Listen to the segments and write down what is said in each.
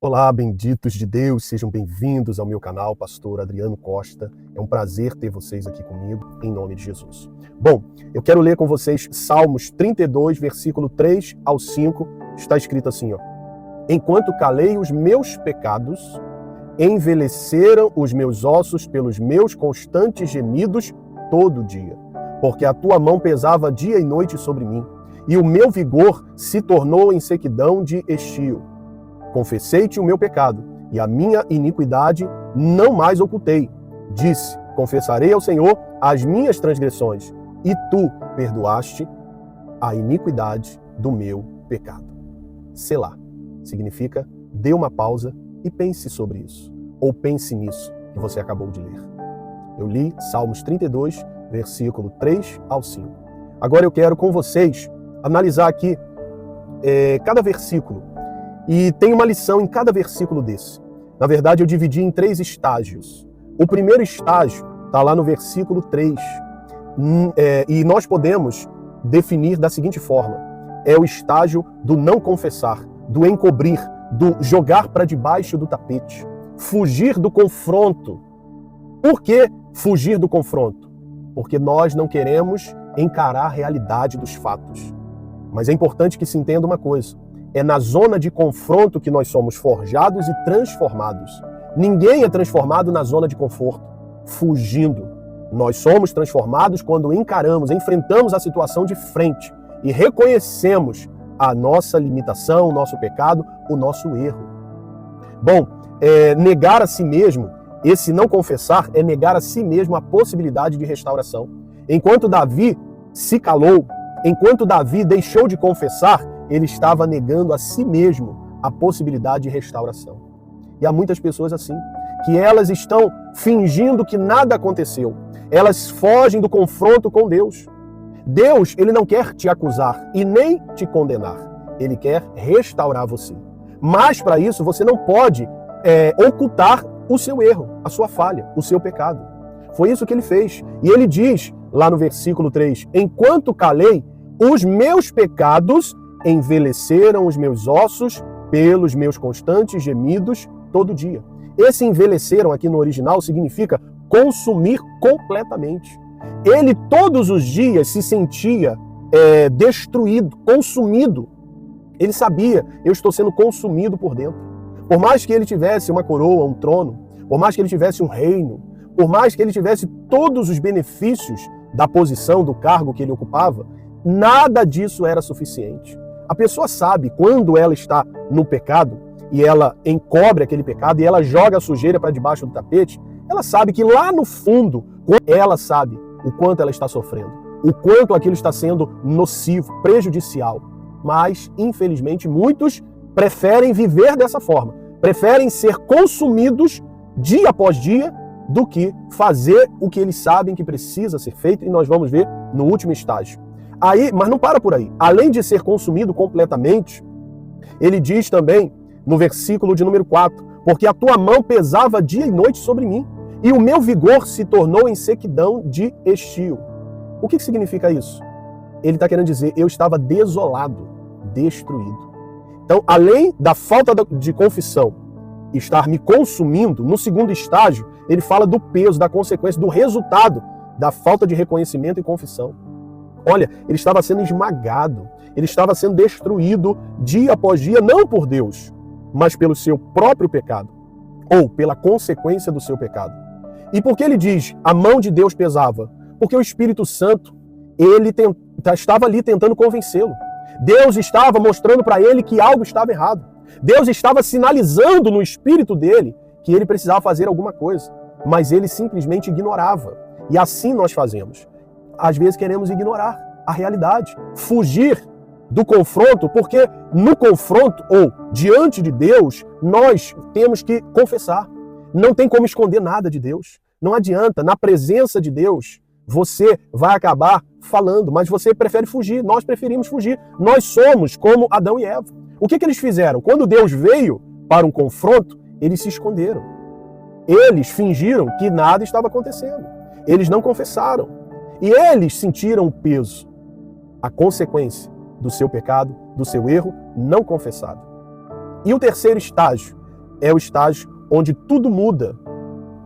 Olá, benditos de Deus, sejam bem-vindos ao meu canal, Pastor Adriano Costa. É um prazer ter vocês aqui comigo, em nome de Jesus. Bom, eu quero ler com vocês Salmos 32, versículo 3 ao 5. Está escrito assim, ó: Enquanto calei os meus pecados, envelheceram os meus ossos pelos meus constantes gemidos todo dia. Porque a tua mão pesava dia e noite sobre mim, e o meu vigor se tornou em sequidão de estio. Confessei-te o meu pecado, e a minha iniquidade não mais ocultei. Disse, confessarei ao Senhor as minhas transgressões, e tu perdoaste a iniquidade do meu pecado. Selá significa dê uma pausa e pense sobre isso, ou pense nisso que você acabou de ler. Eu li Salmos 32, versículo 3 ao 5. Agora eu quero com vocês analisar aqui cada versículo. E tem uma lição em cada versículo desse. Na verdade, eu dividi em 3 estágios. O primeiro estágio está lá no versículo 3. E nós podemos definir da seguinte forma. É o estágio do não confessar, do encobrir, do jogar para debaixo do tapete. Fugir do confronto. Por que fugir do confronto? Porque nós não queremos encarar a realidade dos fatos. Mas é importante que se entenda uma coisa. É na zona de confronto que nós somos forjados e transformados. Ninguém é transformado na zona de conforto, fugindo. Nós somos transformados quando encaramos, enfrentamos a situação de frente e reconhecemos a nossa limitação, o nosso pecado, o nosso erro. Bom, negar a si mesmo, esse não confessar, é negar a si mesmo a possibilidade de restauração. Enquanto Davi se calou, enquanto Davi deixou de confessar, ele estava negando a si mesmo a possibilidade de restauração. E há muitas pessoas assim, que elas estão fingindo que nada aconteceu. Elas fogem do confronto com Deus. Deus, ele não quer te acusar e nem te condenar. Ele quer restaurar você. Mas para isso você não pode ocultar o seu erro, a sua falha, o seu pecado. Foi isso que ele fez. E ele diz lá no versículo 3, enquanto calei, os meus pecados envelheceram os meus ossos pelos meus constantes gemidos todo dia. Esse envelheceram aqui no original significa consumir completamente. Ele todos os dias se sentia destruído, consumido. Ele sabia, eu estou sendo consumido por dentro. Por mais que ele tivesse uma coroa, um trono, por mais que ele tivesse um reino, por mais que ele tivesse todos os benefícios da posição, do cargo que ele ocupava, nada disso era suficiente. A pessoa sabe quando ela está no pecado e ela encobre aquele pecado e ela joga a sujeira para debaixo do tapete, ela sabe que lá no fundo, ela sabe o quanto ela está sofrendo, o quanto aquilo está sendo nocivo, prejudicial. Mas, infelizmente, muitos preferem viver dessa forma, preferem ser consumidos dia após dia do que fazer o que eles sabem que precisa ser feito, e nós vamos ver no último estágio. Mas não para por aí. Além de ser consumido completamente, ele diz também, no versículo de número 4, porque a tua mão pesava dia e noite sobre mim, e o meu vigor se tornou em sequidão de estio. O que significa isso? Ele está querendo dizer, eu estava desolado, destruído. Então, além da falta de confissão estar me consumindo, no segundo estágio, ele fala do peso, da consequência, do resultado da falta de reconhecimento e confissão. Olha, ele estava sendo esmagado, ele estava sendo destruído dia após dia, não por Deus, mas pelo seu próprio pecado, ou pela consequência do seu pecado. E por que ele diz, a mão de Deus pesava? Porque o Espírito Santo, ele estava ali tentando convencê-lo. Deus estava mostrando para ele que algo estava errado. Deus estava sinalizando no espírito dele que ele precisava fazer alguma coisa, mas ele simplesmente ignorava. E assim nós fazemos. Às vezes queremos ignorar a realidade, fugir do confronto, porque no confronto ou diante de Deus, nós temos que confessar. Não tem como esconder nada de Deus. Não adianta, na presença de Deus, você vai acabar falando, mas você prefere fugir, nós preferimos fugir. Nós somos como Adão e Eva. O que eles fizeram? Quando Deus veio para um confronto, eles se esconderam. Eles fingiram que nada estava acontecendo. Eles não confessaram. E eles sentiram o peso, a consequência do seu pecado, do seu erro não confessado. E o terceiro estágio é o estágio onde tudo muda.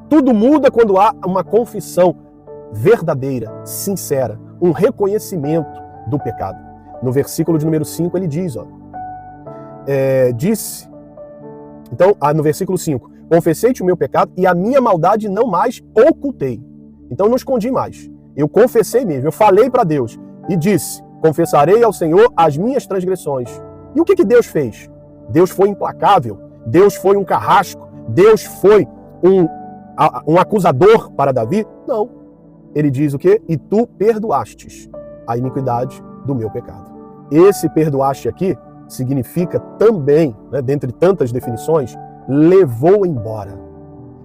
Tudo muda quando há uma confissão verdadeira, sincera, um reconhecimento do pecado. No versículo de número 5 ele diz, disse, então, no versículo 5, confessei-te o meu pecado e a minha maldade não mais ocultei. Então não escondi mais. Eu confessei mesmo, eu falei para Deus e disse, confessarei ao Senhor as minhas transgressões. E o que Deus fez? Deus foi implacável, Deus foi um carrasco, Deus foi um acusador para Davi? Não. Ele diz o quê? E tu perdoastes a iniquidade do meu pecado. Esse perdoaste aqui significa também, dentre tantas definições, levou embora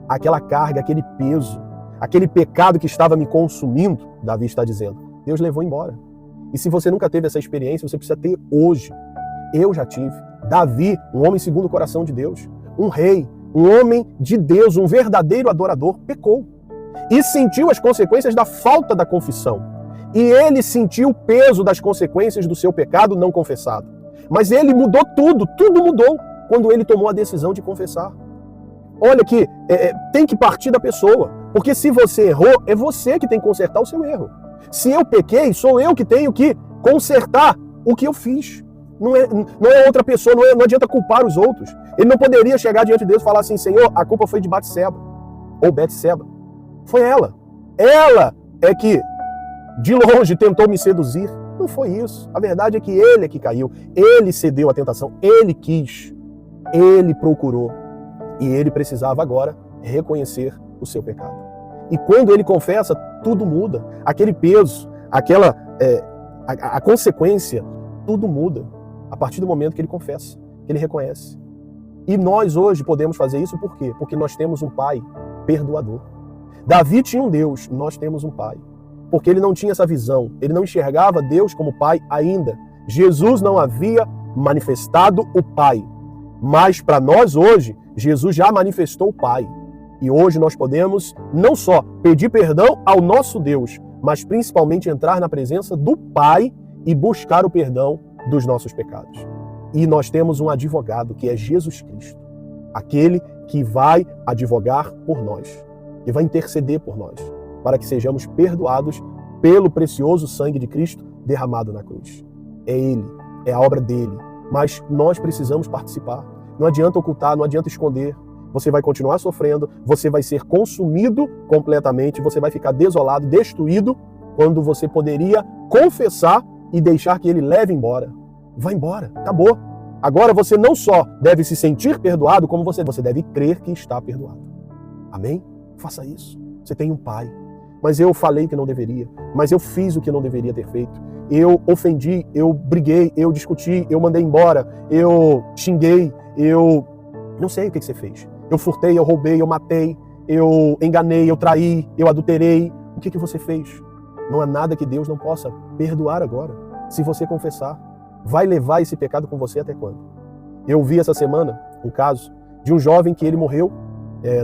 aquela carga, aquele peso, aquele pecado que estava me consumindo, Davi está dizendo. Deus levou embora. E se você nunca teve essa experiência, você precisa ter hoje. Eu já tive. Davi, um homem segundo o coração de Deus, um rei, um homem de Deus, um verdadeiro adorador, pecou. E sentiu as consequências da falta da confissão. E ele sentiu o peso das consequências do seu pecado não confessado. Mas ele mudou tudo mudou quando ele tomou a decisão de confessar. Olha que tem que partir da pessoa. Porque se você errou, é você que tem que consertar o seu erro. Se eu pequei, sou eu que tenho que consertar o que eu fiz. Não é outra pessoa, não adianta culpar os outros. Ele não poderia chegar diante de Deus e falar assim, Senhor, a culpa foi de Batseba, ou Betseba. Foi ela. Ela é que, de longe, tentou me seduzir. Não foi isso. A verdade é que ele é que caiu. Ele cedeu à tentação. Ele quis. Ele procurou. E ele precisava agora reconhecer o seu pecado. E quando ele confessa, tudo muda. Aquele peso, a consequência, tudo muda. A partir do momento que ele confessa, que ele reconhece. E nós hoje podemos fazer isso por quê? Porque nós temos um Pai perdoador. Davi tinha um Deus, nós temos um Pai. Porque ele não tinha essa visão, ele não enxergava Deus como Pai ainda. Jesus não havia manifestado o Pai. Mas para nós hoje, Jesus já manifestou o Pai. E hoje nós podemos não só pedir perdão ao nosso Deus, mas principalmente entrar na presença do Pai e buscar o perdão dos nossos pecados. E nós temos um advogado, que é Jesus Cristo. Aquele que vai advogar por nós, que vai interceder por nós, para que sejamos perdoados pelo precioso sangue de Cristo derramado na cruz. É Ele, é a obra dele, mas nós precisamos participar. Não adianta ocultar, não adianta esconder. Você vai continuar sofrendo, você vai ser consumido completamente, você vai ficar desolado, destruído, quando você poderia confessar e deixar que ele leve embora. Vai embora, acabou. Agora você não só deve se sentir perdoado, como você deve crer que está perdoado. Amém? Faça isso. Você tem um Pai. Mas eu falei que não deveria, mas eu fiz o que não deveria ter feito. Eu ofendi, eu briguei, eu discuti, eu mandei embora, eu xinguei, eu não sei o que você fez. Eu furtei, eu roubei, eu matei, eu enganei, eu traí, eu adulterei. O que você fez? Não há nada que Deus não possa perdoar agora, se você confessar. Vai levar esse pecado com você até quando? Eu vi essa semana um caso de um jovem que ele morreu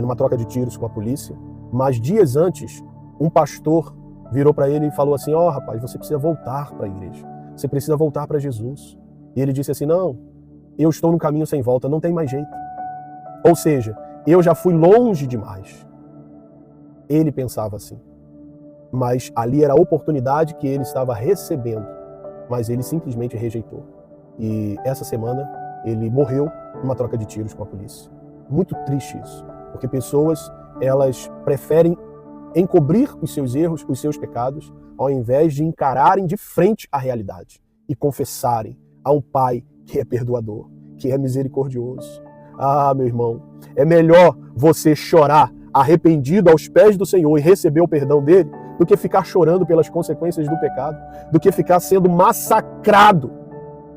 numa troca de tiros com a polícia, mas dias antes, um pastor virou para ele e falou assim, rapaz, você precisa voltar para a igreja, você precisa voltar para Jesus. E ele disse assim, não, eu estou no caminho sem volta, não tem mais jeito. Ou seja, eu já fui longe demais. Ele pensava assim. Mas ali era a oportunidade que ele estava recebendo. Mas ele simplesmente rejeitou. E essa semana ele morreu numa troca de tiros com a polícia. Muito triste isso. Porque pessoas, elas preferem encobrir os seus erros, os seus pecados, ao invés de encararem de frente a realidade e confessarem a um Pai que é perdoador, que é misericordioso. Ah, meu irmão, é melhor você chorar arrependido aos pés do Senhor e receber o perdão dele, do que ficar chorando pelas consequências do pecado, do que ficar sendo massacrado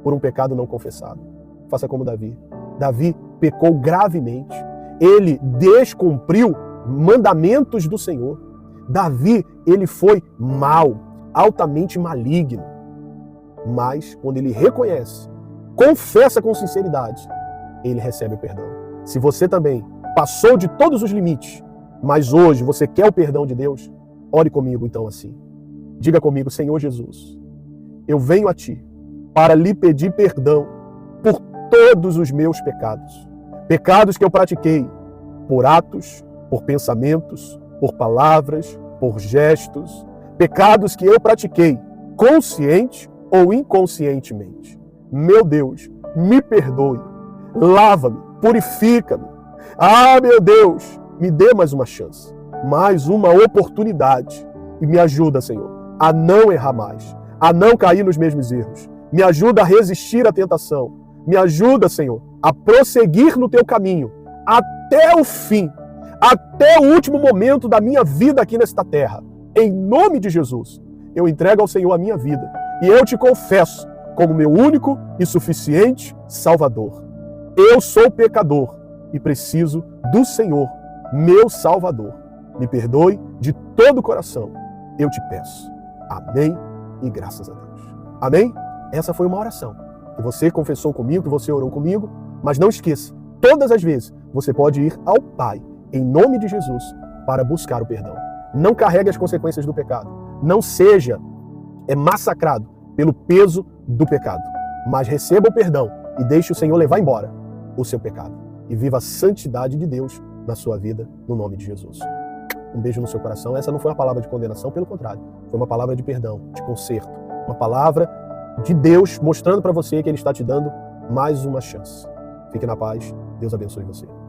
por um pecado não confessado. Faça como Davi. Davi pecou gravemente. Ele descumpriu mandamentos do Senhor. Davi, ele foi mau, altamente maligno. Mas quando ele reconhece, confessa com sinceridade, ele recebe o perdão. Se você também passou de todos os limites, mas hoje você quer o perdão de Deus, ore comigo então assim. Diga comigo, Senhor Jesus, eu venho a Ti para lhe pedir perdão por todos os meus pecados. Pecados que eu pratiquei por atos, por pensamentos, por palavras, por gestos. Pecados que eu pratiquei consciente ou inconscientemente. Meu Deus, me perdoe. Lava-me, purifica-me. Ah, meu Deus, me dê mais uma chance, mais uma oportunidade. E me ajuda, Senhor, a não errar mais, a não cair nos mesmos erros. Me ajuda a resistir à tentação. Me ajuda, Senhor, a prosseguir no teu caminho até o fim, até o último momento da minha vida aqui nesta terra. Em nome de Jesus, eu entrego ao Senhor a minha vida e eu te confesso como meu único e suficiente Salvador. Eu sou pecador e preciso do Senhor, meu Salvador. Me perdoe de todo o coração, eu te peço. Amém e graças a Deus. Amém? Essa foi uma oração que você confessou comigo, que você orou comigo, mas não esqueça, todas as vezes você pode ir ao Pai, em nome de Jesus, para buscar o perdão. Não carregue as consequências do pecado. Não seja massacrado pelo peso do pecado, mas receba o perdão e deixe o Senhor levar embora o seu pecado. E viva a santidade de Deus na sua vida, no nome de Jesus. Um beijo no seu coração. Essa não foi uma palavra de condenação, pelo contrário. Foi uma palavra de perdão, de conserto. Uma palavra de Deus mostrando para você que Ele está te dando mais uma chance. Fique na paz. Deus abençoe você.